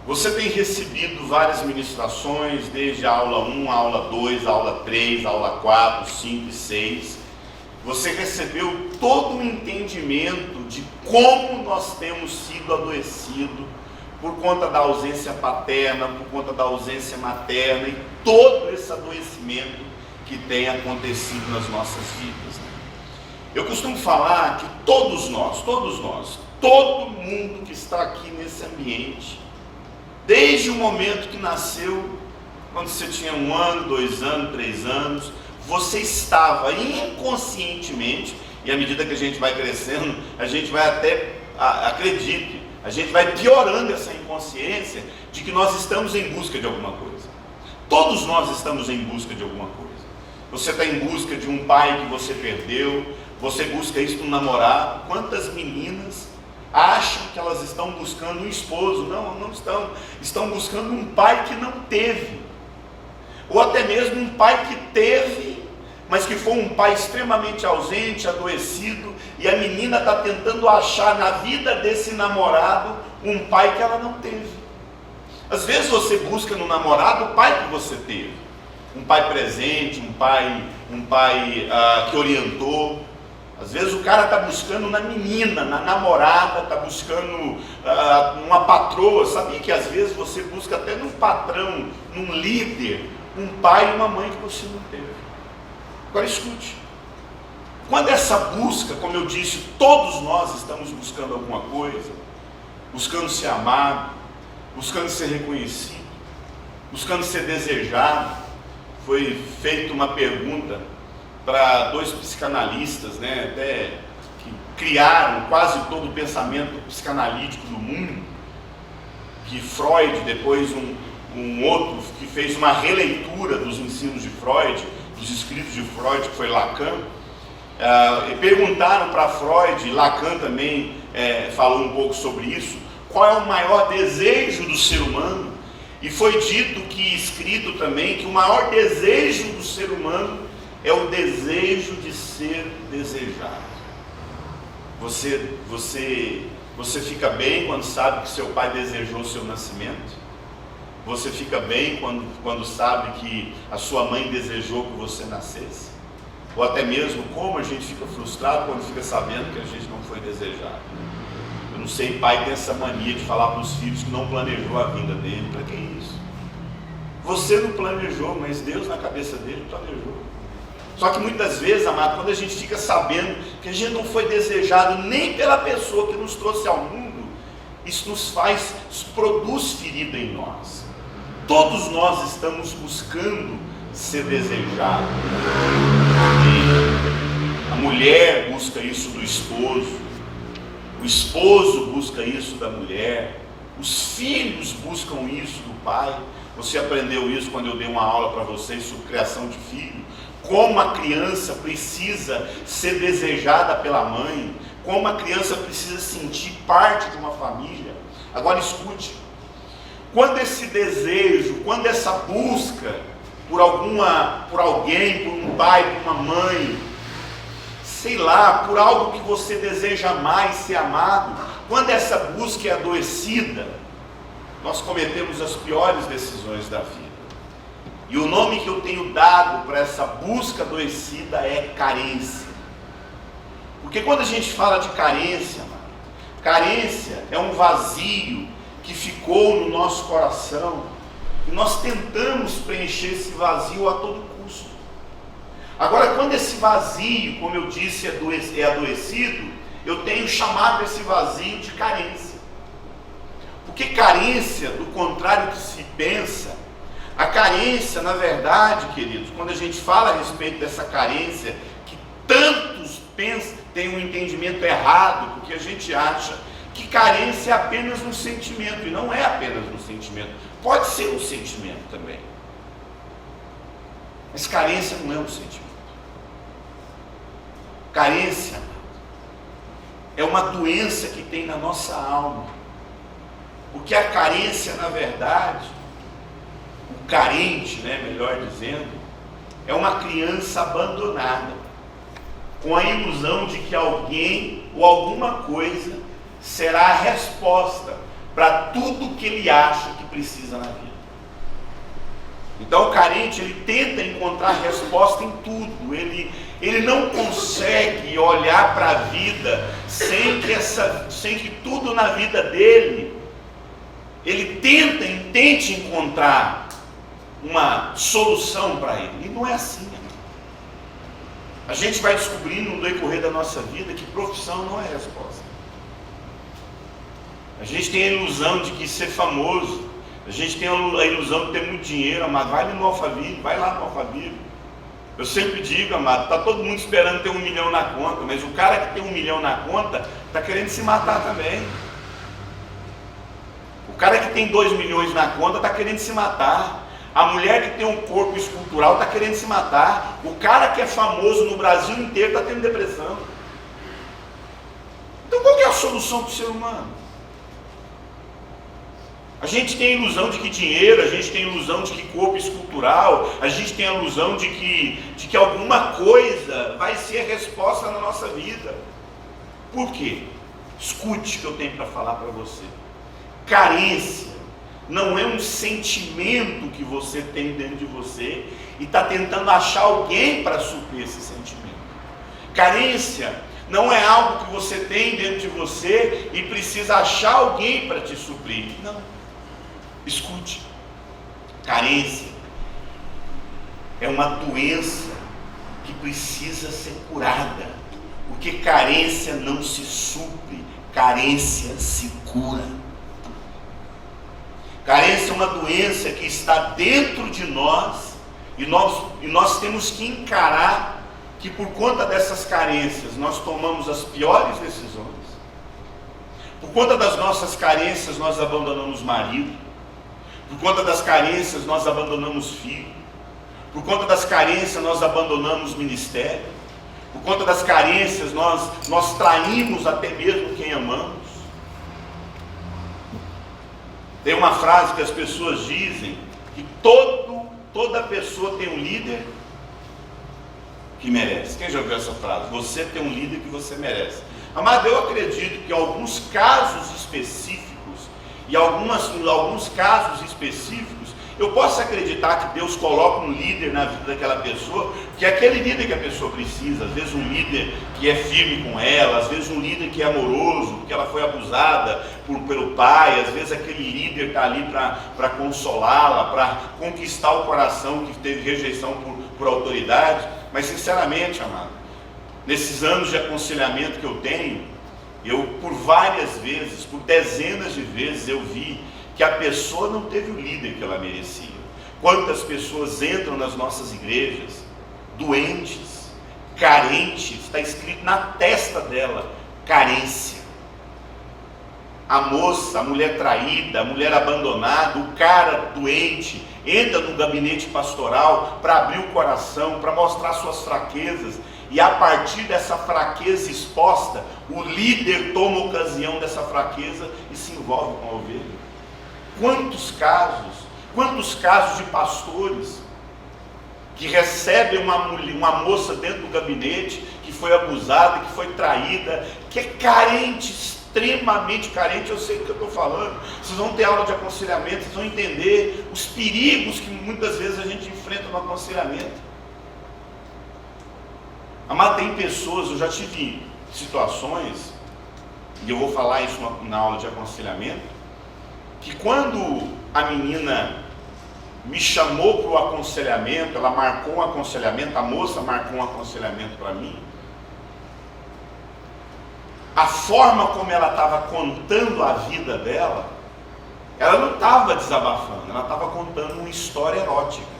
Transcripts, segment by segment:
Você tem recebido várias ministrações, desde a aula 1, a aula 2, a aula 3, a aula 4, 5 e 6. Você recebeu todo o entendimento de como nós temos sido adoecidos por conta da ausência paterna, por conta da ausência materna e todo esse adoecimento que tem acontecido nas nossas vidas. Eu costumo falar que todos nós, todo mundo que está aqui nesse ambiente, desde o momento que nasceu, quando você tinha 1 ano, 2 anos, 3 anos, você estava inconscientemente, e à medida que a gente vai crescendo, a gente vai até, acredite, a gente vai piorando essa inconsciência de que nós estamos em busca de alguma coisa. Todos nós estamos em busca de alguma coisa. Você está em busca de um pai que você perdeu, você busca isso no namorado. Quantas meninas acham que elas estão buscando um esposo? Não estão. Estão buscando um pai que não teve. Ou até mesmo um pai que teve, mas que foi um pai extremamente ausente, adoecido, e a menina está tentando achar na vida desse namorado um pai que ela não teve. Às vezes você busca no namorado o pai que você teve, um pai presente, um pai que orientou. Às vezes o cara está buscando na menina, na namorada, está buscando uma patroa. Sabia que às vezes você busca até num patrão, num líder, um pai e uma mãe que você não teve. Agora escute, quando essa busca, como eu disse, todos nós estamos buscando alguma coisa, buscando ser amado, buscando ser reconhecido, buscando ser desejado. Foi feita uma pergunta para 2 psicanalistas, até que criaram quase todo o pensamento psicanalítico do mundo, que Freud, depois um outro que fez uma releitura dos ensinos de Freud, dos escritos de Freud, que foi Lacan, e perguntaram para Freud, e Lacan também falou um pouco sobre isso, qual é o maior desejo do ser humano, e foi dito que, escrito também, que o maior desejo do ser humano é o desejo de ser desejado. Você fica bem quando sabe que seu pai desejou o seu nascimento? Você fica bem quando sabe que a sua mãe desejou que você nascesse? Ou até mesmo como a gente fica frustrado quando fica sabendo que a gente não foi desejado? Eu não sei, pai tem essa mania de falar para os filhos que não planejou a vinda dele. Para que isso? Você não planejou, mas Deus na cabeça dele planejou. Só que muitas vezes, amado, quando a gente fica sabendo que a gente não foi desejado nem pela pessoa que nos trouxe ao mundo, isso produz ferida em nós. Todos nós estamos buscando ser desejados. A mulher busca isso do esposo, o esposo busca isso da mulher, os filhos buscam isso do pai. Você aprendeu isso quando eu dei uma aula para vocês sobre criação de filho. Como a criança precisa ser desejada pela mãe, como a criança precisa sentir parte de uma família. Agora escute, quando esse desejo, quando essa busca por alguém, por um pai, por uma mãe, sei lá, por algo que você deseja mais, ser amado, quando essa busca é adoecida, nós cometemos as piores decisões da vida. E o nome que eu tenho dado para essa busca adoecida é carência. Porque quando a gente fala de carência, carência é um vazio que ficou no nosso coração e nós tentamos preencher esse vazio a todo custo. Agora, quando esse vazio, como eu disse, é adoecido, eu tenho chamado esse vazio de carência. Porque carência, do contrário que se pensa, a carência, na verdade, queridos, quando a gente fala a respeito dessa carência, que tantos pensam, tem um entendimento errado, porque a gente acha que carência é apenas um sentimento, e não é apenas um sentimento, pode ser um sentimento também, mas carência não é um sentimento. Carência é uma doença que tem na nossa alma, porque a carência, na verdade, o carente, melhor dizendo, é uma criança abandonada, com a ilusão de que alguém ou alguma coisa será a resposta para tudo que ele acha que precisa na vida. Então o carente, ele tenta encontrar resposta em tudo, ele não consegue olhar para a vida sem que tudo na vida dele, ele tente encontrar uma solução para ele, e não é assim. A gente vai descobrindo no decorrer da nossa vida que profissão não é resposta. A gente tem a ilusão de que ser famoso, a gente tem a ilusão de ter muito dinheiro, amado, vai no Alphaville, vai lá no Alphaville. Eu sempre digo, amado, está todo mundo esperando ter 1 milhão na conta, mas o cara que tem 1 milhão na conta está querendo se matar também. O cara que tem 2 milhões na conta está querendo se matar. A mulher que tem um corpo escultural está querendo se matar. O cara que é famoso no Brasil inteiro está tendo depressão. Então qual que é a solução para o ser humano? A gente tem a ilusão de que dinheiro, a gente tem a ilusão de que corpo escultural, a gente tem a ilusão de que alguma coisa vai ser a resposta na nossa vida. Por quê? Escute o que eu tenho para falar para você. Carência não é um sentimento que você tem dentro de você e está tentando achar alguém para suprir esse sentimento. Carência não é algo que você tem dentro de você e precisa achar alguém para te suprir. Não. Escute. Carência é uma doença que precisa ser curada. Porque carência não se supre, carência se cura. Carência é uma doença que está dentro de nós e nós temos que encarar que por conta dessas carências nós tomamos as piores decisões. Por conta das nossas carências nós abandonamos marido. Por conta das carências nós abandonamos filho. Por conta das carências nós abandonamos ministério. Por conta das carências nós traímos até mesmo quem amamos. Tem uma frase que as pessoas dizem que toda pessoa tem um líder que merece. Quem já ouviu essa frase? Você tem um líder que você merece. Amado, eu acredito que em alguns casos específicos, e alguns casos específicos, eu posso acreditar que Deus coloca um líder na vida daquela pessoa, que é aquele líder que a pessoa precisa. Às vezes um líder que é firme com ela, às vezes um líder que é amoroso, porque ela foi abusada pelo pai, às vezes aquele líder está ali para consolá-la, para conquistar o coração que teve rejeição por autoridade. Mas sinceramente, amado, nesses anos de aconselhamento que eu tenho, eu por várias vezes, por dezenas de vezes eu vi que a pessoa não teve o líder que ela merecia. Quantas pessoas entram nas nossas igrejas doentes, carentes, está escrito na testa dela, carência. A moça, a mulher traída, a mulher abandonada, o cara doente, entra no gabinete pastoral para abrir o coração, para mostrar suas fraquezas, e a partir dessa fraqueza exposta, o líder toma ocasião dessa fraqueza e se envolve com a ovelha. Quantos casos de pastores que recebem uma moça dentro do gabinete, que foi abusada, que foi traída, que é carente, extremamente carente. Eu sei do que eu estou falando. Vocês vão ter aula de aconselhamento, vocês vão entender os perigos que muitas vezes a gente enfrenta no aconselhamento. Amado, tem pessoas, eu já tive situações, e eu vou falar isso na aula de aconselhamento, que quando a menina me chamou para o aconselhamento, ela marcou um aconselhamento, a moça marcou um aconselhamento para mim, a forma como ela estava contando a vida dela, ela não estava desabafando, ela estava contando uma história erótica.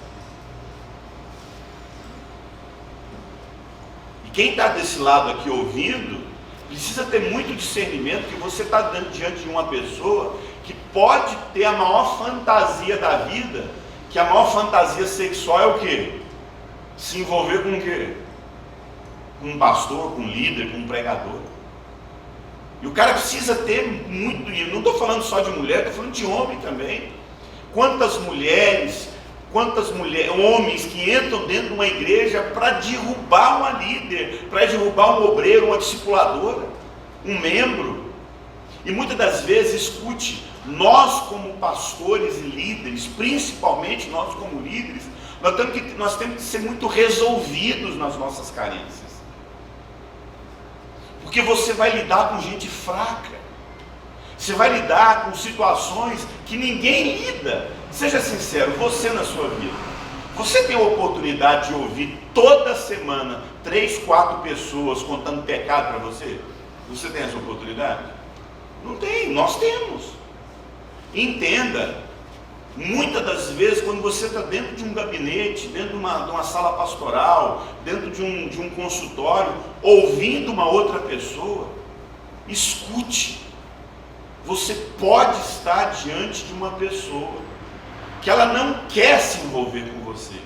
E quem está desse lado aqui ouvindo, precisa ter muito discernimento que você está diante de uma pessoa que pode ter a maior fantasia da vida, que a maior fantasia sexual é o quê? Se envolver com o quê? Com um pastor, com um líder, com um pregador. E o cara precisa ter muito, e não estou falando só de mulher, estou falando de homem também. Quantas mulheres, homens que entram dentro de uma igreja para derrubar uma líder, para derrubar um obreiro, uma discipuladora, um membro. E muitas das vezes, escute, nós como pastores e líderes, principalmente nós como líderes, nós temos que ser muito resolvidos nas nossas carências. Porque você vai lidar com gente fraca. Você vai lidar com situações que ninguém lida. Seja sincero, você na sua vida, você tem a oportunidade de ouvir toda semana 3, 4 pessoas contando pecado para você? Você tem essa oportunidade? Não tem, nós temos. Entenda, muitas das vezes quando você está dentro de um gabinete, dentro de uma sala pastoral, dentro de um consultório, ouvindo uma outra pessoa, escute. Você pode estar diante de uma pessoa que ela não quer se envolver com você,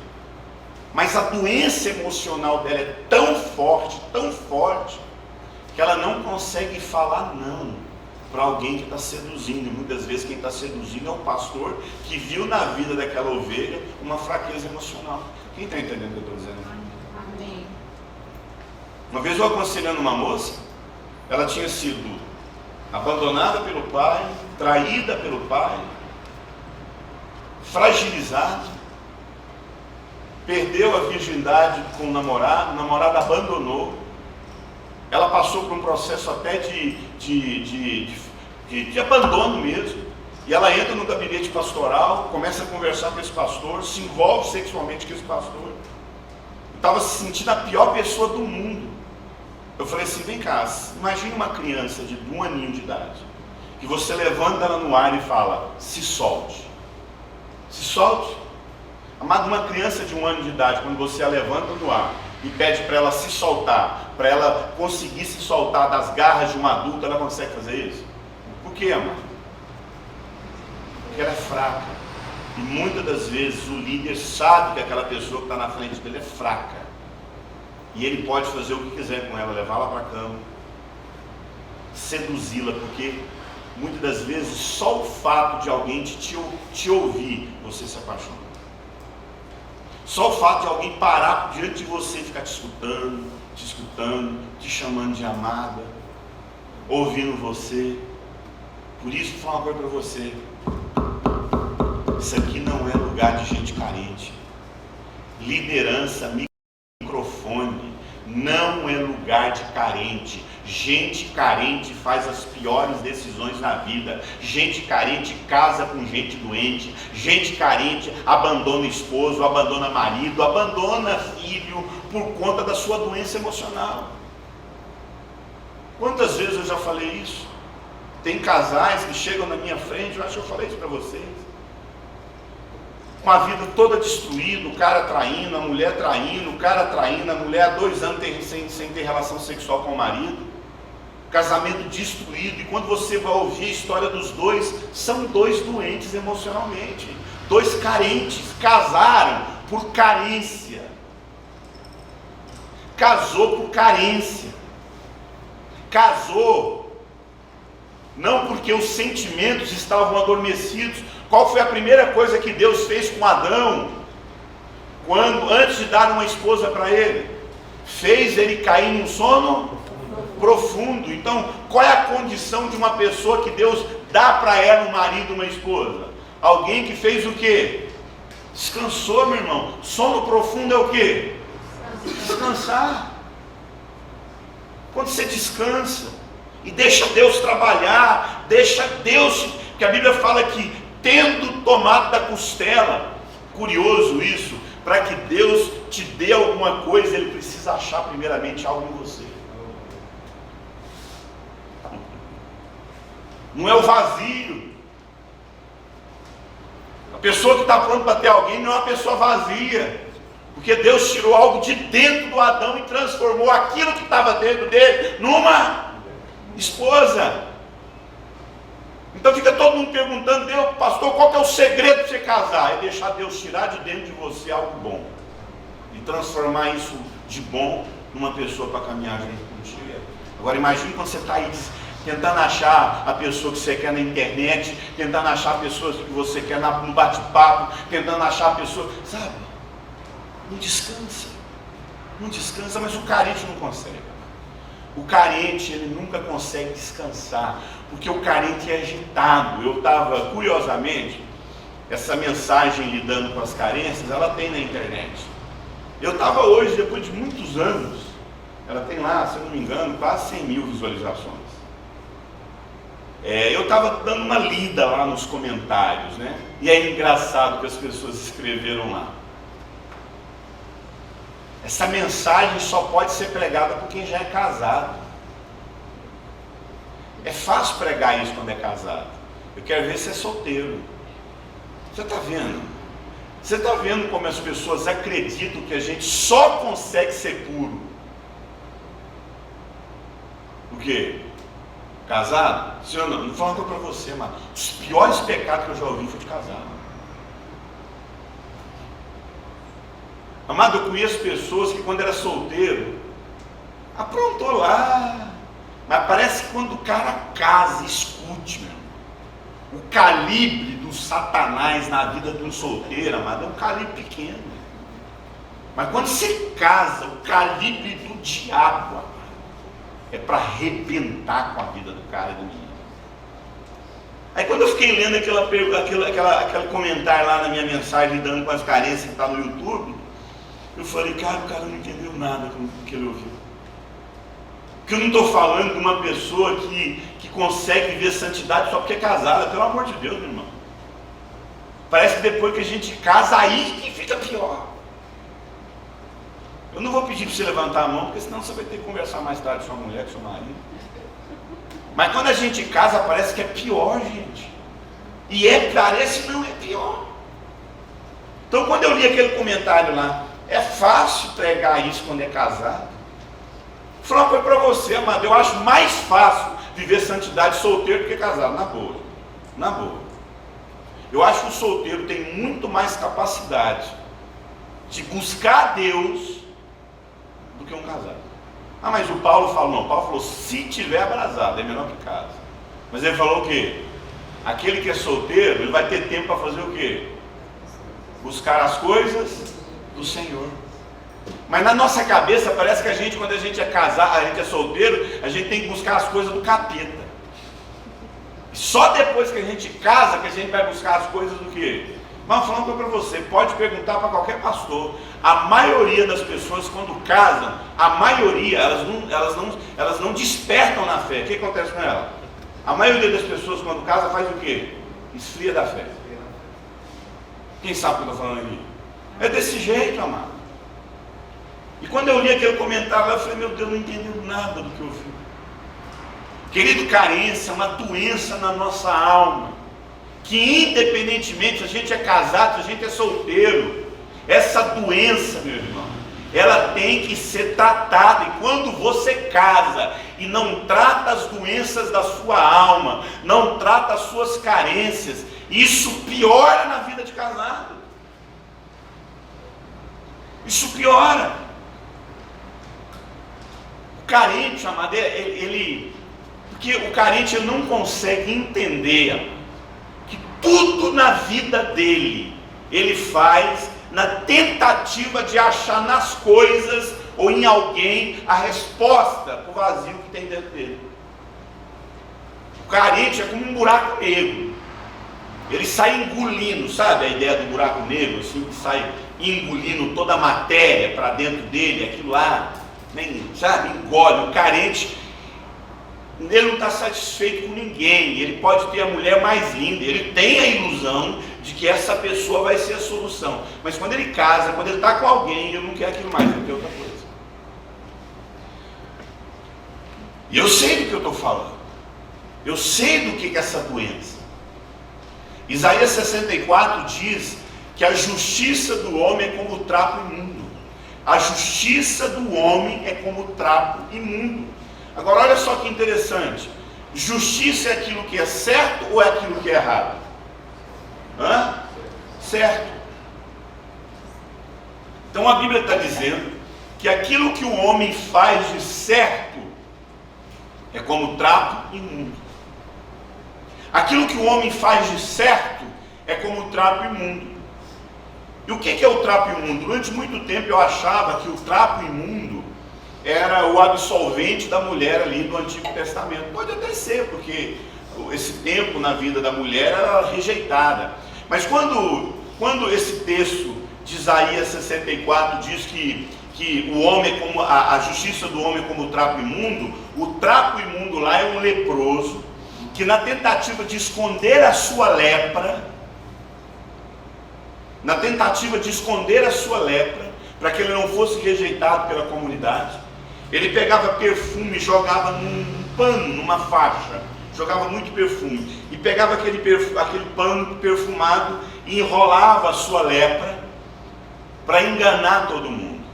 mas a doença emocional dela é tão forte, que ela não consegue falar não para alguém que está seduzindo. E muitas vezes quem está seduzindo é o pastor que viu na vida daquela ovelha uma fraqueza emocional. Quem está entendendo o que eu estou dizendo? Amém. Uma vez eu aconselhando uma moça, ela tinha sido abandonada pelo pai, traída pelo pai, fragilizada, perdeu a virgindade com o namorado abandonou, ela passou por um processo até de abandono mesmo, e ela entra no gabinete pastoral, começa a conversar com esse pastor, se envolve sexualmente com esse pastor, estava se sentindo a pior pessoa do mundo. Eu falei assim, vem cá, imagine uma criança de 1 aninho de idade, que você levanta ela no ar e fala, se solte. Se solte. Amado, uma criança de 1 ano de idade, quando você a levanta no ar e pede para ela se soltar, para ela conseguir se soltar das garras de um adulto, ela consegue fazer isso? Por quê, amado? Porque ela é fraca. E muitas das vezes o líder sabe que aquela pessoa que está na frente dele é fraca. E ele pode fazer o que quiser com ela, levá-la para a cama, seduzi-la, porque muitas das vezes só o fato de alguém te ouvir, você se apaixona. Só o fato de alguém parar diante de você e ficar te escutando, te chamando de amada, ouvindo você. Por isso, vou falar uma coisa para você. Isso aqui não é lugar de gente carente. Liderança, microfone, não é lugar de carente. Gente carente faz as piores decisões na vida. Gente carente casa com gente doente. Gente carente abandona esposo, abandona marido, abandona filho por conta da sua doença emocional. Quantas vezes eu já falei isso? Tem casais que chegam na minha frente, eu acho que eu falei isso para vocês, com a vida toda destruída, o cara traindo, a mulher traindo, o cara traindo, a mulher há 2 anos sem ter relação sexual com o marido, casamento destruído. E quando você vai ouvir a história dos dois, são 2 doentes emocionalmente, 2 carentes, casaram por carência, casou por carência, casou não porque os sentimentos estavam adormecidos. Qual foi a primeira coisa que Deus fez com Adão, antes de dar uma esposa para ele? Fez ele cair num sono profundo. Então, qual é a condição de uma pessoa que Deus dá para ela um marido, uma esposa? Alguém que fez o quê? Descansou, meu irmão. Sono profundo é o quê? Descansar. Quando você descansa e deixa Deus trabalhar, deixa Deus, que a Bíblia fala que tendo tomado da costela, curioso isso, para que Deus te dê alguma coisa, Ele precisa achar primeiramente algo em você. Não é o vazio. A pessoa que está pronta para ter alguém não é uma pessoa vazia, porque Deus tirou algo de dentro do Adão e transformou aquilo que estava dentro dele numa esposa. Então fica todo mundo perguntando, Deus, pastor, qual que é o segredo para você casar? É deixar Deus tirar de dentro de você algo bom e transformar isso de bom numa pessoa para caminhar junto contigo. Agora imagine quando você está aí tentando achar a pessoa que você quer na internet, tentando achar a pessoa que você quer no bate-papo, tentando achar a pessoa, sabe? Não descansa, mas o carente não consegue. O carente, ele nunca consegue descansar, porque o carente é agitado. Eu estava, curiosamente, essa mensagem lidando com as carências, ela tem na internet. Eu estava hoje, depois de muitos anos, ela tem lá, se eu não me engano, quase 100 mil visualizações. Eu estava dando uma lida lá nos comentários, né? E é engraçado que as pessoas escreveram lá. Essa mensagem só pode ser pregada por quem já é casado. É fácil pregar isso quando é casado. Eu quero ver se é solteiro. Você está vendo? Você está vendo como as pessoas acreditam que a gente só consegue ser puro? O quê? Casado? Senhor, não vou falar uma coisa para você, mano. Os piores pecados que eu já ouvi foi de casado. Amado, eu conheço pessoas que quando era solteiro, aprontou lá, mas parece que quando o cara casa, escute, meu, o calibre do Satanás na vida de um solteiro, amado, é um calibre pequeno. Mas quando você casa, o calibre do diabo, amado, é para arrebentar com a vida do cara e do menino. Aí quando eu fiquei lendo aquele comentário lá na minha mensagem, lidando com as carências que está no YouTube, eu falei, cara, o cara não entendeu nada com o que ele ouviu. Porque eu não estou falando de uma pessoa que consegue viver santidade só porque é casada, pelo amor de Deus, meu irmão. Parece que depois que a gente casa, aí que fica pior. Eu não vou pedir para você levantar a mão, porque senão você vai ter que conversar mais tarde com sua mulher, com seu marido. Mas quando a gente casa, parece que é pior, gente. E parece não, é pior. Então quando eu li aquele comentário lá, é fácil pregar isso quando é casado. Vou falar uma coisa para você, amado. Eu acho mais fácil viver santidade solteiro do que casado, na boa. Na boa. Eu acho que o solteiro tem muito mais capacidade de buscar a Deus do que um casado. Ah, mas o Paulo falou, não. O Paulo falou, se tiver abrasado, é melhor que casa. Mas ele falou o quê? Aquele que é solteiro, ele vai ter tempo para fazer o quê? Buscar as coisas do Senhor. Mas na nossa cabeça parece que a gente, quando a gente é casado, a gente é solteiro, a gente tem que buscar as coisas do capeta. E só depois que a gente casa que a gente vai buscar as coisas do quê? Mas falando para você, pode perguntar para qualquer pastor. A maioria das pessoas quando casam, a maioria, elas não despertam na fé. O que acontece com ela? A maioria das pessoas quando casa faz o quê? Esfria da fé. Quem sabe o que eu estou falando aqui? É desse jeito, amado. E quando eu li aquele comentário, eu falei, meu Deus, não entendeu nada do que eu vi. Querido, carência é uma doença na nossa alma, que independentemente se a gente é casado, se a gente é solteiro, essa doença, meu irmão, ela tem que ser tratada. E quando você casa e não trata as doenças da sua alma, não trata as suas carências, isso piora na vida de casado. Isso piora. O carente, amado, porque o carente ele não consegue entender que tudo na vida dele ele faz na tentativa de achar nas coisas ou em alguém a resposta para o vazio que tem dentro dele. O carente é como um buraco negro. Ele sai engolindo, sabe a ideia do buraco negro, assim, que sai engolindo toda a matéria para dentro dele, aquilo lá, nem, sabe, engole. O carente, ele não está satisfeito com ninguém. Ele pode ter a mulher mais linda, ele tem a ilusão de que essa pessoa vai ser a solução, mas quando ele casa, quando ele está com alguém, ele não quer aquilo mais, ele quer outra coisa. E eu sei do que eu estou falando, eu sei do que é essa doença. Isaías 64 diz que a justiça do homem é como o trapo imundo. A justiça do homem é como o trapo imundo. Agora olha só que interessante. Justiça é aquilo que é certo ou é aquilo que é errado? Certo. Então a Bíblia está dizendo que aquilo que o homem faz de certo é como trapo imundo. Aquilo que o homem faz de certo é como o trapo imundo. E o que é o trapo imundo? Durante muito tempo eu achava que o trapo imundo era o absolvente da mulher ali do Antigo Testamento. Pode até ser, porque esse tempo na vida da mulher era rejeitada. Mas quando esse texto de Isaías 64 diz que o homem como a justiça do homem como o trapo imundo, o trapo imundo lá é um leproso que, na tentativa de esconder a sua lepra, para que ele não fosse rejeitado pela comunidade, ele pegava perfume e jogava num pano, numa faixa, jogava muito perfume, e pegava aquele pano perfumado e enrolava a sua lepra para enganar todo mundo,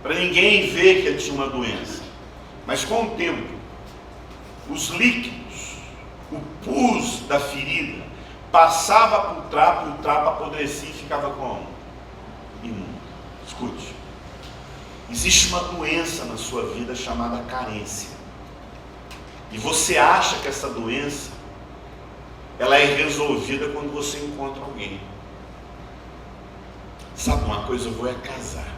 para ninguém ver que ele tinha uma doença. Mas com o tempo, os líquidos, o pus da ferida passava para o trapo, e o trapo apodrecia e ficava como? Imundo. Escute, existe uma doença na sua vida chamada carência, e você acha que essa doença ela é resolvida quando você encontra alguém. Sabe uma coisa, eu vou casar.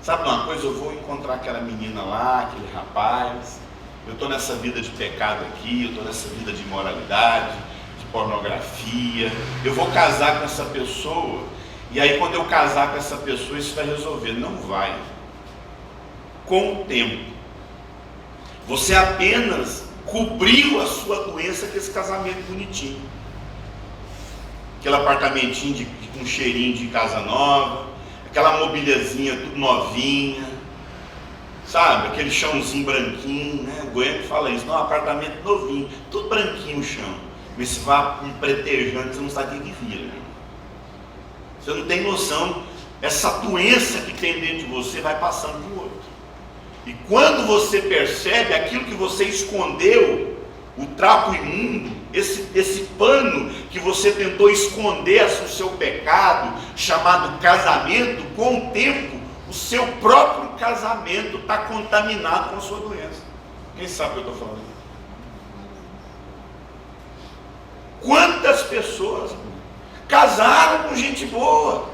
Sabe uma coisa, eu vou encontrar aquela menina lá, aquele rapaz. Eu estou nessa vida de pecado aqui, eu estou nessa vida de imoralidade, de pornografia. Eu vou casar com essa pessoa, e aí quando eu casar com essa pessoa, isso vai resolver. Não vai. Com o tempo, você apenas cobriu a sua doença com esse casamento bonitinho. Aquele apartamentinho com cheirinho de casa nova, aquela mobiliazinha tudo novinha, sabe? Aquele chãozinho branquinho, né? O Goiânia fala isso, não, apartamento novinho, tudo branquinho o chão. Mas se vá pretejando, você não sabe o que vira, né? Você não tem noção, essa doença que tem dentro de você vai passando para o outro. E quando você percebe aquilo que você escondeu, o trapo imundo, esse pano que você tentou esconder o seu pecado, chamado casamento, com o tempo, o seu próprio casamento está contaminado com a sua doença. Quem sabe o que eu estou falando? Quantas pessoas casaram com gente boa,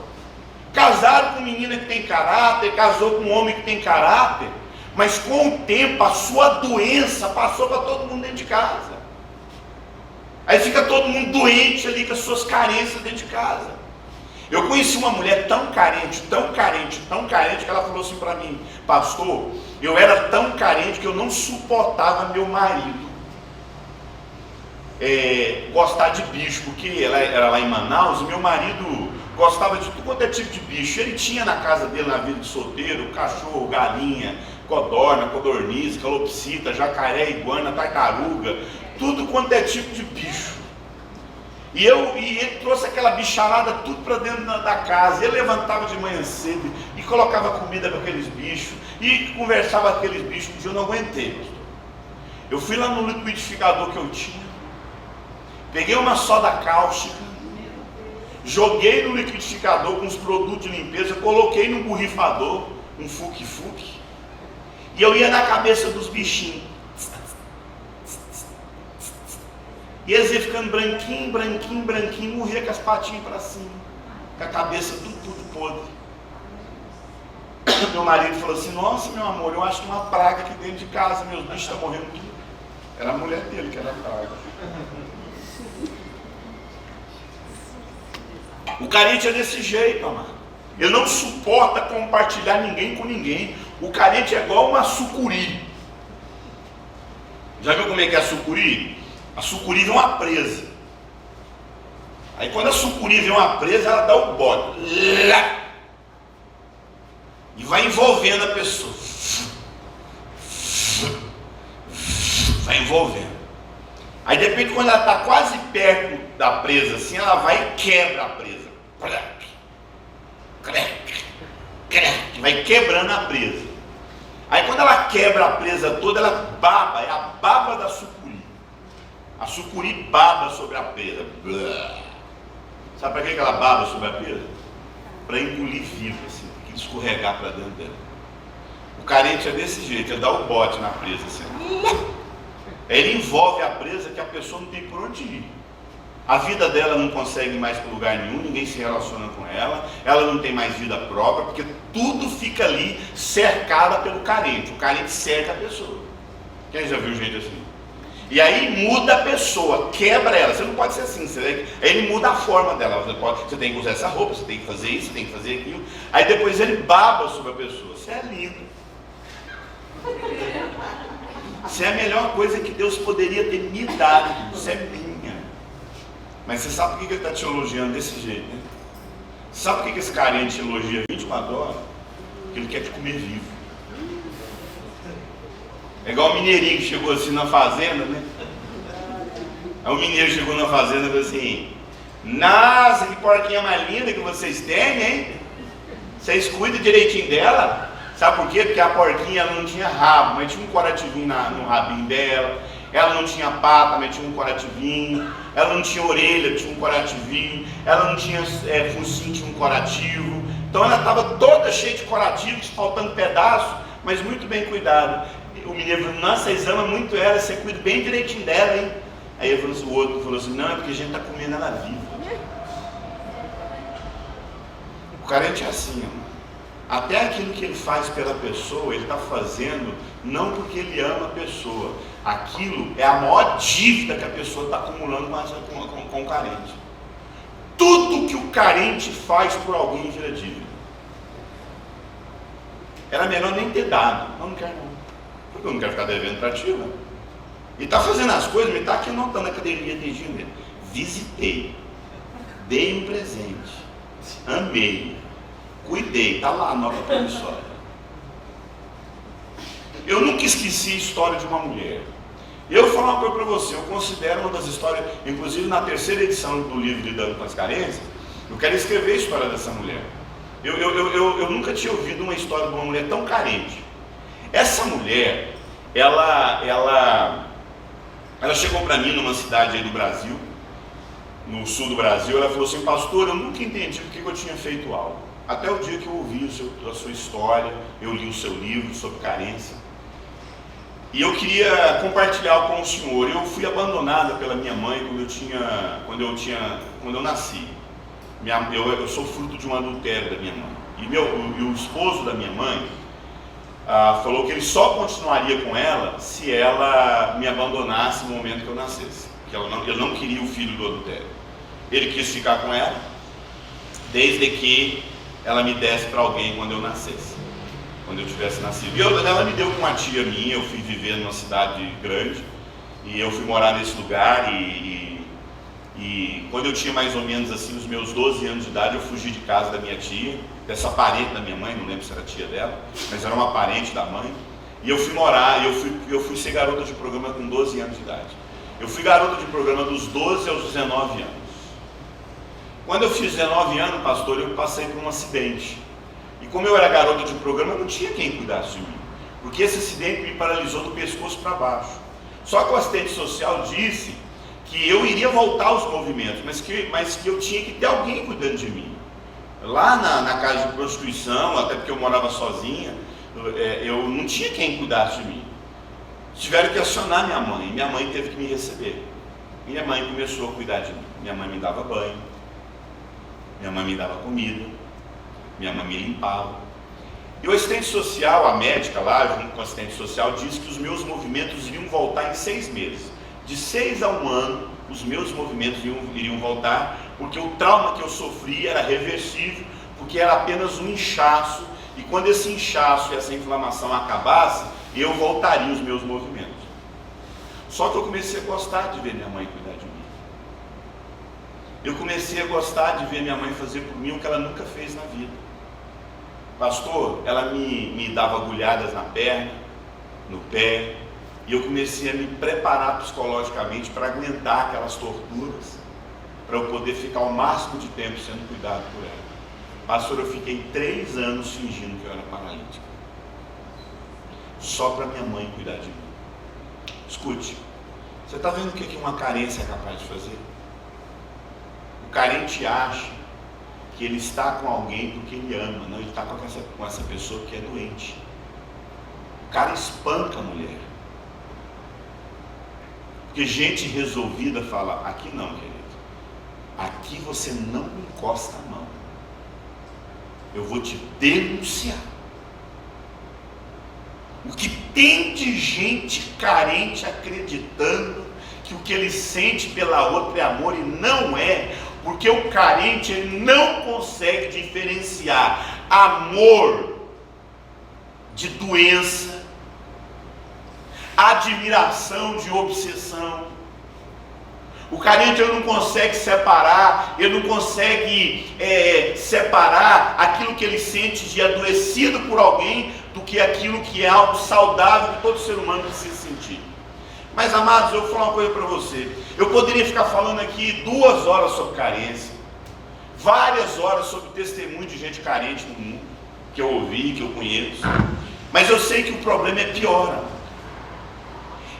casaram com menina que tem caráter, casou com um homem que tem caráter, mas com o tempo a sua doença passou para todo mundo dentro de casa. Aí fica todo mundo doente ali com as suas carências dentro de casa. Eu conheci uma mulher tão carente, que ela falou assim para mim: pastor, eu era tão carente que eu não suportava meu marido gostar de bicho, porque ela era lá em Manaus, e meu marido gostava de tudo quanto é tipo de bicho. Ele tinha na casa dele, na vida de solteiro, cachorro, galinha, codorna, codorniz, calopsita, jacaré, iguana, tartaruga, tudo quanto é tipo de bicho. E ele trouxe aquela bicharada tudo para dentro da casa. Ele levantava de manhã cedo e colocava comida para aqueles bichos e conversava com aqueles bichos. Um dia eu não aguentei, pastor. Eu fui lá no liquidificador que eu tinha, peguei uma soda cáustica, joguei no liquidificador com os produtos de limpeza, coloquei no borrifador, um fuque-fuque, e eu ia na cabeça dos bichinhos. E eles iam ficando branquinho, morria com as patinhas para cima, com a cabeça tudo podre. Meu marido falou assim: nossa, meu amor, eu acho que uma praga aqui dentro de casa, meus bichos estão morrendo tudo. Era a mulher dele que era a praga. O carente é desse jeito, amado. Ele não suporta compartilhar ninguém com ninguém. O carente é igual uma sucuri. Já viu como é que é a sucuri? A sucuri vê uma presa. Aí quando a sucuri vê uma presa, ela dá o bote. E vai envolvendo a pessoa. Vai envolvendo. Aí de repente, quando ela está quase perto da presa, assim, ela vai e quebra a presa. Vai quebrando a presa. Aí quando ela quebra a presa toda, ela baba, é a baba da sucuri. A sucuri baba sobre a presa. Sabe para que ela baba sobre a presa? Para engolir vivo, assim, para escorregar para dentro dela. O carente é desse jeito, ele dá o bote na presa, assim. Ele envolve a presa que a pessoa não tem por onde ir. A vida dela não consegue mais para lugar nenhum, ninguém se relaciona com ela, ela não tem mais vida própria, porque tudo fica ali cercada pelo carente. O carente cerca a pessoa. Quem já viu gente assim? E aí muda a pessoa, quebra ela. Você não pode ser assim, aí ele muda a forma dela. Você tem que usar essa roupa, você tem que fazer isso, você tem que fazer aquilo. Aí depois ele baba sobre a pessoa. Você é lindo. Você é a melhor coisa que Deus poderia ter me dado. Você é minha. Mas você sabe por que ele está te elogiando desse jeito, né? Sabe por que esse carinha te elogia 24 horas? Porque ele quer te comer vivo. É igual o mineirinho que chegou assim na fazenda, né? Aí o mineiro chegou na fazenda e falou assim: nossa, que porquinha mais linda que vocês têm, hein? Vocês cuidam direitinho dela? Sabe por quê? Porque a porquinha ela não tinha rabo, mas tinha um corativinho no rabinho dela. Ela não tinha pata, mas tinha um corativinho. Ela não tinha orelha, tinha um corativinho. Ela não tinha focinho, tinha um corativo. Então ela estava toda cheia de corativos, faltando pedaço, mas muito bem cuidada. O mineiro falou: nossa, vocês amam muito ela, você cuida bem direitinho dela, hein? Aí o outro falou assim: não, é porque a gente está comendo ela viva. O carente é assim, ó. Até aquilo que ele faz pela pessoa, ele está fazendo não porque ele ama a pessoa. Aquilo é a maior dívida que a pessoa está acumulando com o carente. Tudo que o carente faz por alguém vira dívida. Era melhor nem ter dado. Não quero não. Porque eu não quero ficar devendo para ti, né? E está fazendo as coisas, mas está aqui não, está na academia desde janeiro. Visitei, dei um presente, amei, cuidei, está lá a nota promissória. Eu nunca esqueci a história de uma mulher. Eu vou falar uma coisa para você, eu considero uma das histórias, inclusive na terceira edição do livro Lidando com as Carências, eu quero escrever a história dessa mulher. Eu nunca tinha ouvido uma história de uma mulher tão carente. Essa mulher, ela chegou para mim numa cidade aí do Brasil, no sul do Brasil. Ela falou assim: pastor, eu nunca entendi porque eu tinha feito algo. Até o dia que eu ouvi a sua história, eu li o seu livro sobre carência. E eu queria compartilhar com o senhor. Eu fui abandonada pela minha mãe quando eu nasci. Eu sou fruto de um adultério da minha mãe. E o esposo da minha mãe falou que ele só continuaria com ela se ela me abandonasse no momento que eu nascesse. Que ele não queria o filho do adultério. Ele quis ficar com ela, desde que ela me desse para alguém quando eu nascesse, quando eu tivesse nascido. E ela me deu com uma tia minha. Eu fui viver numa cidade grande, e eu fui morar nesse lugar, e quando eu tinha mais ou menos assim, os meus 12 anos de idade, eu fugi de casa da minha tia, dessa parente da minha mãe, não lembro se era tia dela, mas era uma parente da mãe, e eu fui morar, eu fui ser garota de programa com 12 anos de idade. Eu fui garota de programa dos 12 aos 19 anos. Quando eu fiz 19 anos, pastor, eu passei por um acidente. E como eu era garota de programa, não tinha quem cuidasse de mim, porque esse acidente me paralisou do pescoço para baixo. Só que o assistente social disse que eu iria voltar aos movimentos, mas que eu tinha que ter alguém cuidando de mim. Lá na casa de prostituição, até porque eu morava sozinha, eu não tinha quem cuidasse de mim. Tiveram que acionar minha mãe. Minha mãe teve que me receber. Minha mãe começou a cuidar de mim. Minha mãe me dava banho, minha mãe me dava comida, minha mãe me limpava. E o assistente social, a médica lá, junto com o assistente social, disse que os meus movimentos iriam voltar em 6 meses. De 6 a 1 ano, os meus movimentos iriam voltar, porque o trauma que eu sofri era reversível, porque era apenas um inchaço, e quando esse inchaço e essa inflamação acabasse, eu voltaria os meus movimentos. Só que eu comecei a gostar de ver minha mãe cuidar de mim. Eu comecei a gostar de ver minha mãe fazer por mim o que ela nunca fez na vida. Pastor, ela me dava agulhadas na perna, no pé, e eu comecei a me preparar psicologicamente para aguentar aquelas torturas, para eu poder ficar o máximo de tempo sendo cuidado por ela. Pastor, eu fiquei 3 anos fingindo que eu era paralítico, só para minha mãe cuidar de mim. Escute, você está vendo o que uma carência é capaz de fazer? O carente acha que ele está com alguém porque ele ama. Não, ele está com essa pessoa que é doente. O cara espanca a mulher, porque gente resolvida fala: aqui não, querido, aqui você não encosta a mão. Eu vou te denunciar. O que tem de gente carente acreditando que o que ele sente pela outra é amor, e não é, porque o carente ele não consegue diferenciar amor de doença, admiração de obsessão. O carente ele não consegue separar, ele não consegue separar aquilo que ele sente de adoecido por alguém do que aquilo que é algo saudável que todo ser humano precisa sentir. Mas, amados, eu vou falar uma coisa para você. Eu poderia ficar falando aqui 2 horas sobre carência, várias horas sobre testemunho de gente carente no mundo, que eu ouvi, que eu conheço, mas eu sei que o problema é pior.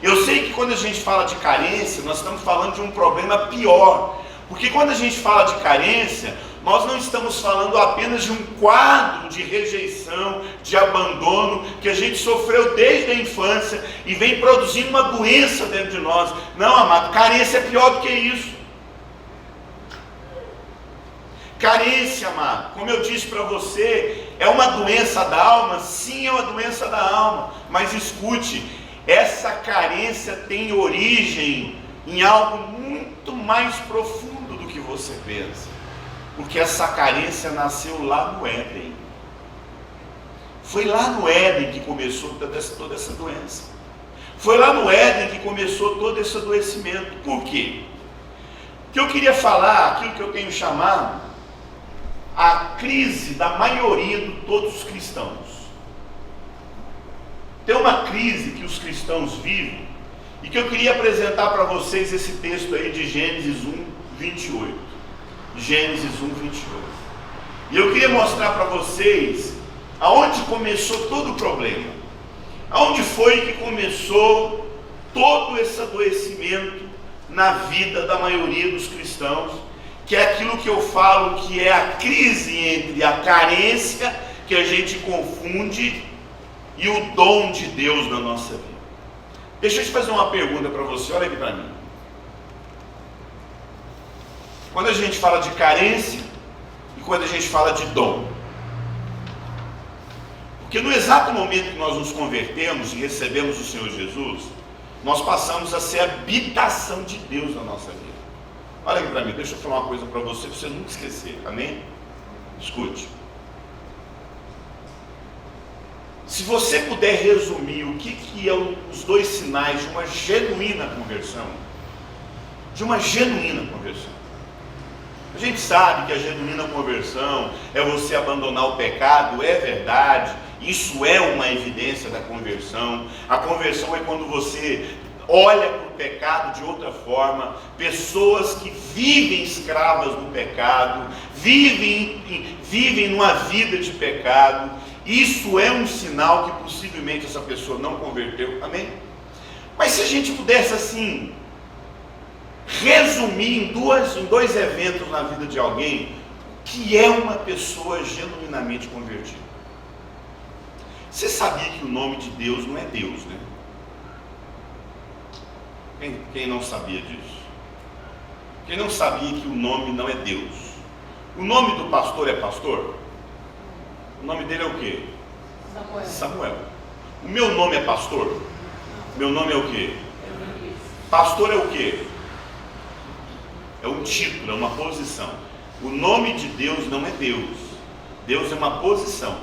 Eu sei que quando a gente fala de carência, nós estamos falando de um problema pior, porque quando a gente fala de carência, nós não estamos falando apenas de um quadro de rejeição, de abandono, que a gente sofreu desde a infância e vem produzindo uma doença dentro de nós. Não, amado, carência é pior do que isso. Carência, amado, como eu disse para você, é uma doença da alma? Sim, é uma doença da alma, mas escute, essa carência tem origem em algo muito mais profundo do que você pensa. Porque essa carência nasceu lá no Éden. Foi lá no Éden que começou toda essa doença. Foi lá no Éden que começou todo esse adoecimento. Por quê? Porque eu queria falar aquilo que eu tenho chamado a crise da maioria de todos os cristãos. Tem uma crise que os cristãos vivem e que eu queria apresentar para vocês esse texto aí de Gênesis 1, 28. Gênesis 1, 28. E eu queria mostrar para vocês aonde começou todo o problema. Aonde foi que começou todo esse adoecimento na vida da maioria dos cristãos, que é aquilo que eu falo que é a crise entre a carência, que a gente confunde, e o dom de Deus na nossa vida. Deixa eu te fazer uma pergunta para você, olha aqui para mim. Quando a gente fala de carência e quando a gente fala de dom, porque no exato momento que nós nos convertemos e recebemos o Senhor Jesus, nós passamos a ser a habitação de Deus na nossa vida. Olha aqui para mim, deixa eu falar uma coisa para você nunca esquecer, amém? Escute. Se você puder resumir o que é os 2 sinais de uma genuína conversão, a gente sabe que a genuína conversão é você abandonar o pecado, é verdade, isso é uma evidência da conversão. A conversão é quando você olha para o pecado de outra forma. Pessoas que vivem escravas do pecado, vivem numa vida de pecado, isso é um sinal que possivelmente essa pessoa não converteu, amém? Mas se a gente pudesse assim resumir em dois eventos na vida de alguém, que é uma pessoa genuinamente convertida. Você sabia que o nome de Deus não é Deus, né? Quem não sabia disso? Quem não sabia que o nome não é Deus? O nome do pastor é pastor? O nome dele é o quê? Samuel. O meu nome é pastor? Meu nome é o quê? Pastor é o quê? É um título, é uma posição. O nome de Deus não é Deus. Deus é uma posição.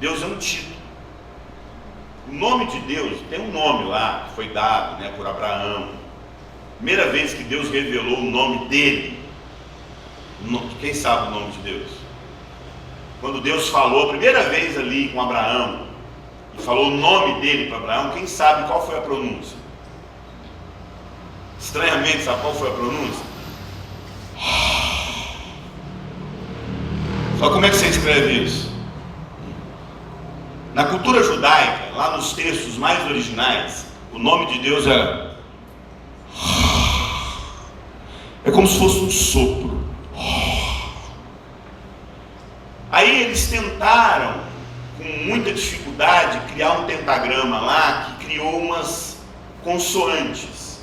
Deus é um título. O nome de Deus tem um nome lá, que foi dado, né, por Abraão. Primeira vez que Deus revelou o nome dele. Quem sabe o nome de Deus? Quando Deus falou a primeira vez ali com Abraão, e falou o nome dele para Abraão, quem sabe qual foi a pronúncia? Estranhamente, sabe qual foi a pronúncia? Só como é que você escreve isso? Na cultura judaica, lá nos textos mais originais, o nome de Deus é como se fosse um sopro. Aí eles tentaram, com muita dificuldade, criar um pentagrama lá que criou umas consoantes.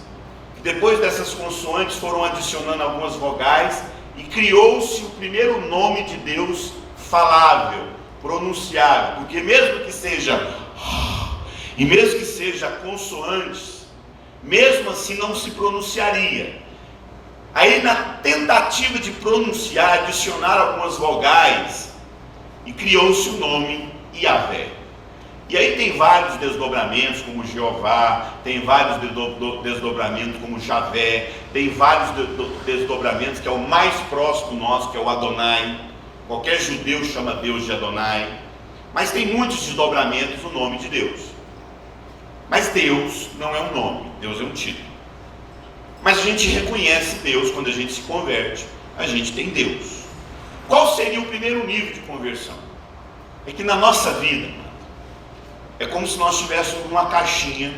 Depois dessas consoantes foram adicionando algumas vogais e criou-se o primeiro nome de Deus falável, pronunciável, porque mesmo que seja e mesmo que seja consoantes, mesmo assim não se pronunciaria. Aí na tentativa de pronunciar, adicionar algumas vogais, e criou-se o nome Yahvé. E aí tem vários desdobramentos, como Jeová, tem vários desdobramentos, como Javé, tem vários desdobramentos, que é o mais próximo nosso, que é o Adonai. Qualquer judeu chama Deus de Adonai. Mas tem muitos desdobramentos no nome de Deus. Mas Deus não é um nome, Deus é um título. Mas a gente reconhece Deus quando a gente se converte, a gente tem Deus. Qual seria o primeiro nível de conversão? É que na nossa vida, é como se nós tivéssemos uma caixinha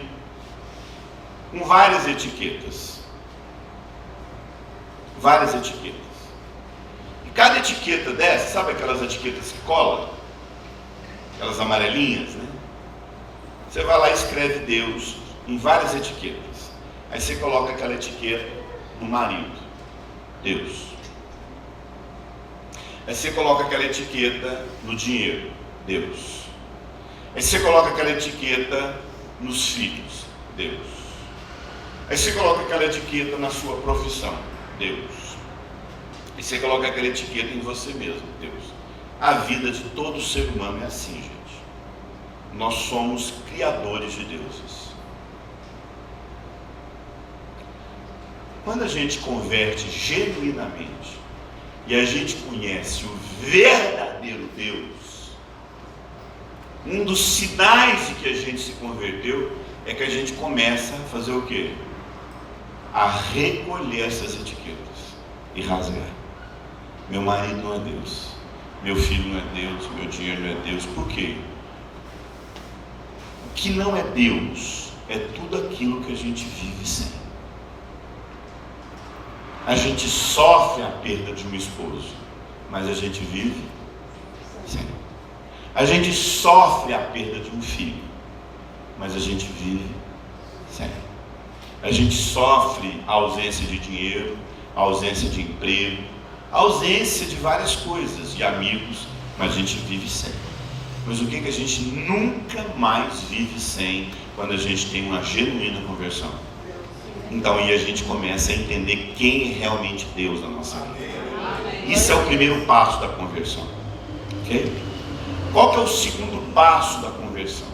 com várias etiquetas. Várias etiquetas. E cada etiqueta dessa, sabe aquelas etiquetas que colam? Aquelas amarelinhas, né? Você vai lá e escreve Deus em várias etiquetas. Aí você coloca aquela etiqueta no marido, Deus. Aí você coloca aquela etiqueta no dinheiro, Deus. Aí você coloca aquela etiqueta nos filhos, Deus. Aí você coloca aquela etiqueta na sua profissão, Deus. Aí você coloca aquela etiqueta em você mesmo, Deus. A vida de todo ser humano é assim, gente. Nós somos criadores de deuses. Quando a gente converte genuinamente e a gente conhece o verdadeiro Deus, um dos sinais de que a gente se converteu é que a gente começa a fazer o quê? A recolher essas etiquetas e rasgar. Meu marido não é Deus, meu filho não é Deus, meu dinheiro não é Deus. Por quê? O que não é Deus é tudo aquilo que a gente vive sem. A gente sofre a perda de um esposo, mas a gente vive sem. A gente sofre a perda de um filho, mas a gente vive sem. A gente sofre a ausência de dinheiro, a ausência de emprego, a ausência de várias coisas, de amigos, mas a gente vive sem. Mas o que a gente nunca mais vive sem quando a gente tem uma genuína conversão? Então aí a gente começa a entender quem é realmente Deus na nossa vida. Isso é o primeiro passo da conversão. Ok? Qual que é o segundo passo da conversão?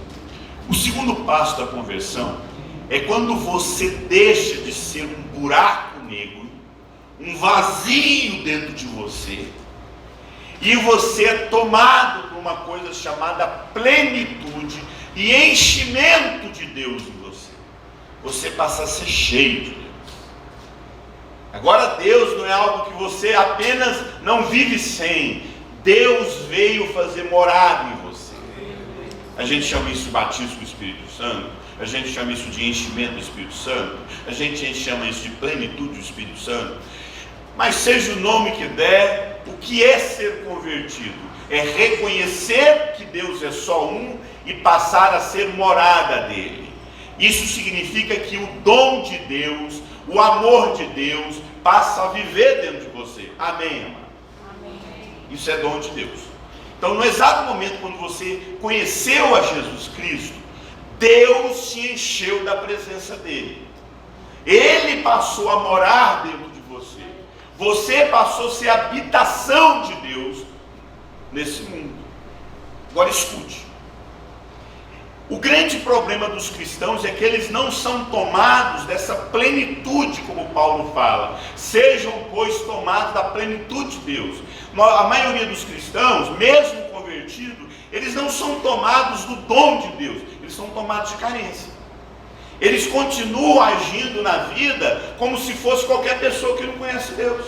O segundo passo da conversão é quando você deixa de ser um buraco negro, um vazio dentro de você, e você é tomado por uma coisa chamada plenitude e enchimento de Deus em você. Você passa a ser cheio de Deus. Agora Deus não é algo que você apenas não vive sem. Deus veio fazer morada em você. A gente chama isso de batismo do Espírito Santo, a gente chama isso de enchimento do Espírito Santo, a gente chama isso de plenitude do Espírito Santo. Mas seja o nome que der, o que é ser convertido? É reconhecer que Deus é só um e passar a ser morada dele. Isso significa que o dom de Deus, o amor de Deus, passa a viver dentro de você. Amém, amado? Isso é dom de Deus. Então, no exato momento quando você conheceu a Jesus Cristo, Deus se encheu da presença dele. Ele passou a morar dentro de você. Você passou a ser habitação de Deus nesse mundo. Agora escute. O grande problema dos cristãos é que eles não são tomados dessa plenitude, como Paulo fala. Sejam, pois, tomados da plenitude de Deus. A maioria dos cristãos, mesmo convertidos, eles não são tomados do dom de Deus, eles são tomados de carência. Eles continuam agindo na vida como se fosse qualquer pessoa que não conhece Deus.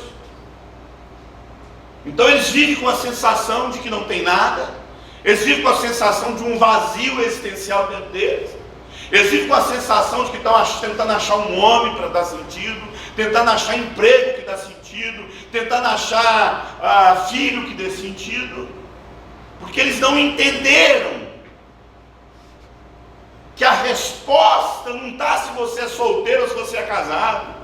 Então eles vivem com a sensação de que não tem nada. Eles vivem com a sensação de um vazio existencial dentro deles. Eles vivem com a sensação de que estão tentando achar um homem para dar sentido, tentando achar emprego que dá sentido, tentando achar filho que dê sentido, porque eles não entenderam que a resposta não está se você é solteiro ou se você é casado.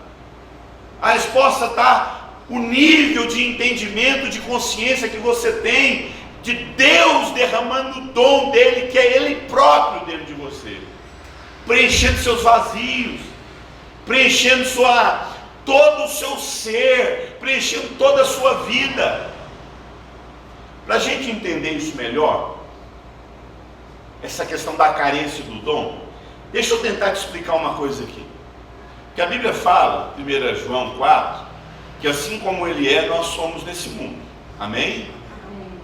A resposta está o nível de entendimento, de consciência que você tem de Deus derramando o dom dele, que é ele próprio dentro de você, preenchendo seus vazios, preenchendo todo o seu ser, preenchendo toda a sua vida. Para a gente entender isso melhor, essa questão da carência do dom, deixa eu tentar te explicar uma coisa aqui. Que a Bíblia fala, 1 João 4, que assim como ele é, nós somos nesse mundo. Amém?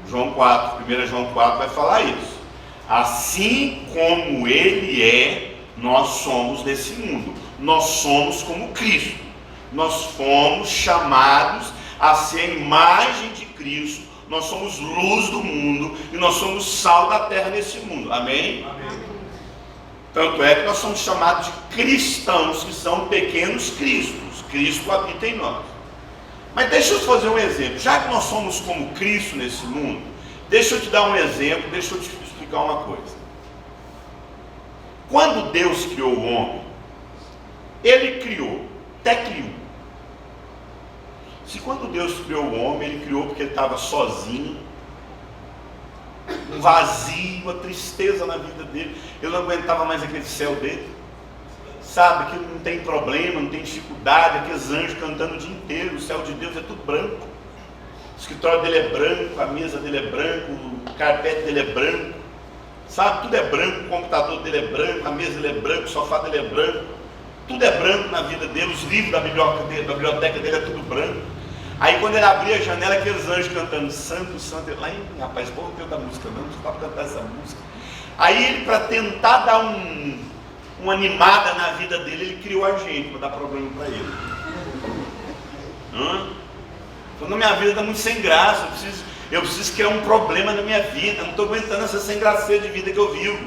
João 4, 1 João 4 vai falar isso. Assim como ele é, nós somos nesse mundo. Nós somos como Cristo. Nós fomos chamados a ser a imagem de Cristo. Nós somos luz do mundo e nós somos sal da terra nesse mundo. Amém? Amém. Tanto é que nós somos chamados de cristãos, que são pequenos cristos. Cristo habita em nós. Mas deixa eu fazer um exemplo. Já que nós somos como Cristo nesse mundo, deixa eu te dar um exemplo, deixa eu te explicar uma coisa. Quando Deus criou o homem, ele criou, até criou. Se quando Deus criou o homem, ele criou porque ele estava sozinho, um vazio, uma tristeza na vida dele, ele não aguentava mais aquele céu dele, sabe, que não tem problema, não tem dificuldade, aqueles anjos cantando o dia inteiro, o céu de Deus é tudo branco, o escritório dele é branco, a mesa dele é branco, o carpete dele é branco, sabe, tudo é branco, o computador dele é branco, a mesa dele é branco, o sofá dele é branco, tudo é branco na vida dele, os livros da biblioteca dele é tudo branco. Aí quando ele abria a janela, aqueles anjos cantando Santo, Santo, lá em rapaz, pô, não tem outra música não dá para cantar essa música. Aí ele, para tentar dar uma animada na vida dele, ele criou a gente para dar problema para ele. Falou, na minha vida está muito sem graça, eu preciso criar um problema na minha vida, não estou aguentando essa sem graça de vida que eu vivo.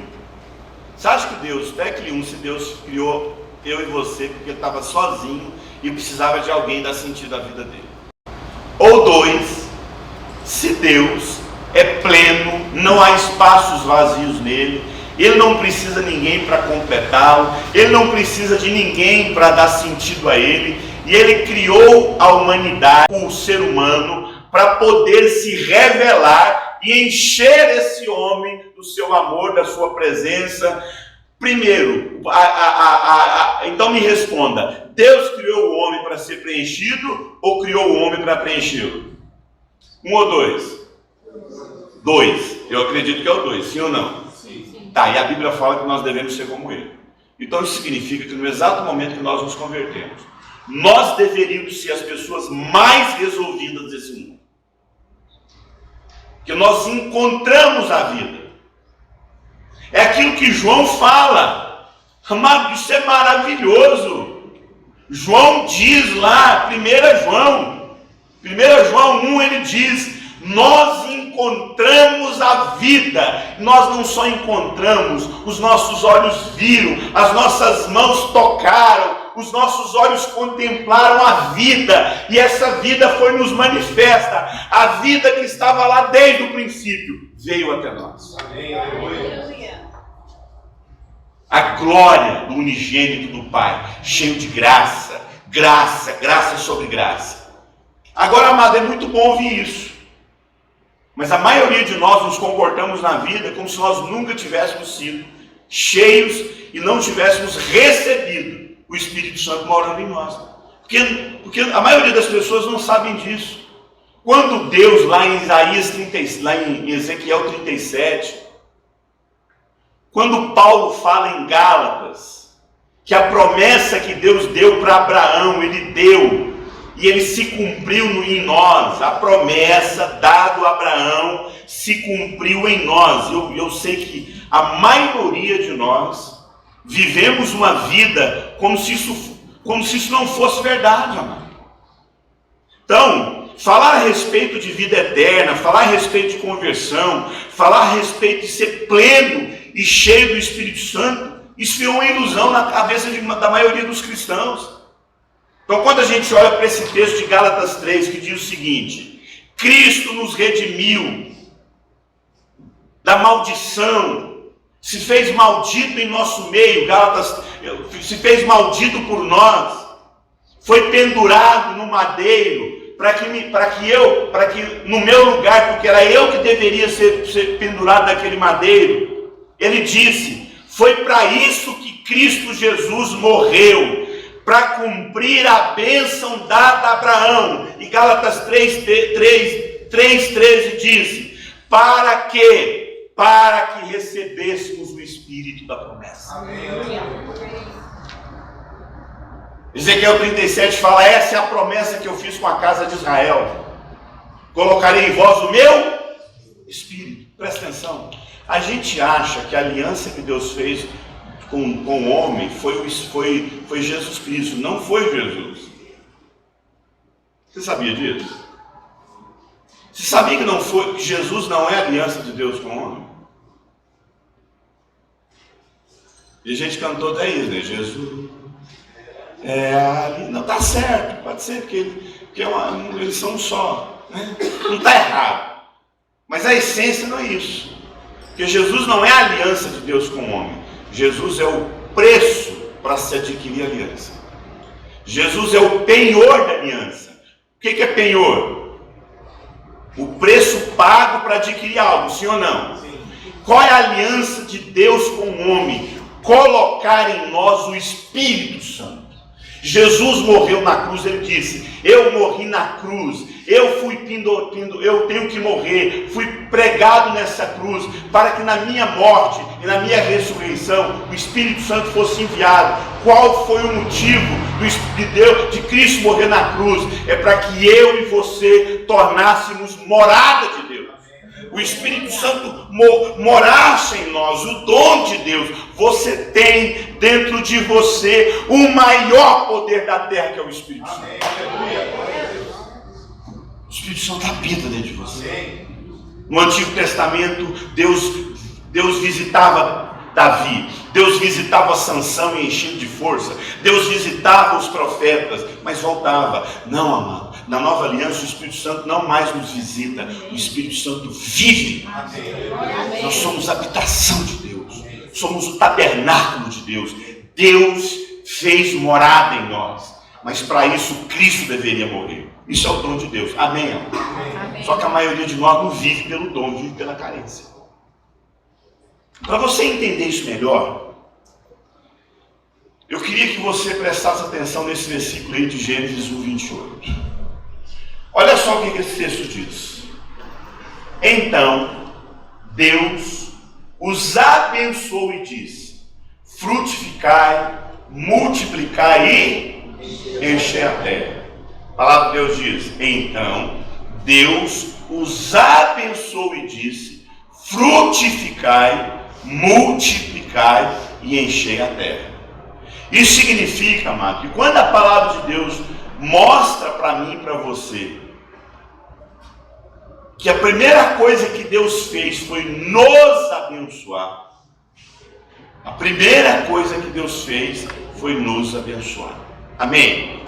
Você acha que Deus, se Deus criou eu e você porque ele estava sozinho e precisava de alguém dar sentido à vida dele? Ou 2, se Deus é pleno, não há espaços vazios nele, ele não precisa de ninguém para completá-lo, ele não precisa de ninguém para dar sentido a ele, e ele criou a humanidade, o ser humano, para poder se revelar e encher esse homem do seu amor, da sua presença. Primeiro, então me responda, Deus criou o homem para ser preenchido ou criou o homem para preenchê-lo? 1 ou 2? 2, eu acredito que é o 2, sim ou não? Sim. Tá, e a Bíblia fala que nós devemos ser como ele. Então isso significa que no exato momento que nós nos convertemos, nós deveríamos ser as pessoas mais resolvidas desse mundo. Que nós encontramos a vida. É aquilo que João fala. Amado, isso é maravilhoso. João diz lá, 1 João 1, ele diz, nós encontramos a vida. Nós não só encontramos, os nossos olhos viram, as nossas mãos tocaram, os nossos olhos contemplaram a vida, e essa vida foi nos manifesta. A vida que estava lá desde o princípio veio até nós. Amém. A glória do unigênito do Pai, cheio de graça, graça sobre graça. Agora, amado, é muito bom ouvir isso, mas a maioria de nós nos comportamos na vida como se nós nunca tivéssemos sido cheios e não tivéssemos recebido o Espírito Santo morando em nós. Porque a maioria das pessoas não sabem disso. Quando Deus, lá em lá em Ezequiel 37, quando Paulo fala em Gálatas, que a promessa que Deus deu para Abraão, ele deu, e ele se cumpriu em nós, a promessa dada a Abraão se cumpriu em nós. Eu sei que a maioria de nós vivemos uma vida como se isso não fosse verdade, amado. Então, falar a respeito de vida eterna, falar a respeito de conversão, falar a respeito de ser pleno e cheio do Espírito Santo, isso é uma ilusão na cabeça da maioria dos cristãos. Então, quando a gente olha para esse texto de Gálatas 3, que diz o seguinte: Cristo nos redimiu da maldição, se fez maldito em nosso meio, Gálatas, se fez maldito por nós, foi pendurado no madeiro, para que no meu lugar, porque era eu que deveria ser pendurado naquele madeiro. Ele disse, foi para isso que Cristo Jesus morreu, para cumprir a bênção dada a Abraão. E Gálatas 3:13 disse, para que recebêssemos o Espírito da promessa. Amém. Ezequiel 37 fala, essa é a promessa que eu fiz com a casa de Israel. Colocarei em vós o meu Espírito. Presta atenção. A gente acha que a aliança que Deus fez com o homem foi Jesus Cristo. Não foi Jesus. Você sabia disso? Você sabia que Jesus não é a aliança de Deus com o homem? E a gente cantou até isso, né? Jesus não está certo, pode ser porque eles são um só, né? Não está errado, mas a essência não é isso, porque Jesus não é a aliança de Deus com o homem. Jesus é o preço para se adquirir aliança. Jesus é o penhor da aliança. O que é penhor? O preço pago para adquirir algo, sim ou não? Sim. Qual é a aliança de Deus com o homem? Colocar em nós o Espírito Santo. Jesus morreu na cruz, ele disse, eu morri na cruz, eu tenho que morrer, fui pregado nessa cruz, para que na minha morte e na minha ressurreição, o Espírito Santo fosse enviado. Qual foi o motivo de Cristo morrer na cruz? É para que eu e você tornássemos morada de Deus. O Espírito Santo morasse em nós, o dom de Deus. Você tem dentro de você o maior poder da terra, que é o Espírito Santo. O Espírito Santo habita dentro de você. No Antigo Testamento, Deus visitava Davi, Deus visitava Sansão e enchia de força, Deus visitava os profetas, mas voltava. Não, amado, na nova aliança o Espírito Santo não mais nos visita, o Espírito Santo vive. Amém. Nós somos a habitação de Deus, somos o tabernáculo de Deus. Deus fez morada em nós, mas para isso Cristo deveria morrer. Isso é o dom de Deus. Amém, amém. Só que a maioria de nós não vive pelo dom, vive pela carência. Para você entender isso melhor, eu queria que você prestasse atenção nesse versículo aí de Gênesis 1:28. Olha só o que esse texto diz. Então, Deus os abençoou e disse, frutificai, multiplicai e enchei a terra. A palavra de Deus diz, então, Deus os abençoou e disse, frutificai, multiplicai e enchei a terra. Isso significa, amado, que quando a palavra de Deus mostra para mim e para você que a primeira coisa que Deus fez foi nos abençoar, a primeira coisa que Deus fez foi nos abençoar. Amém?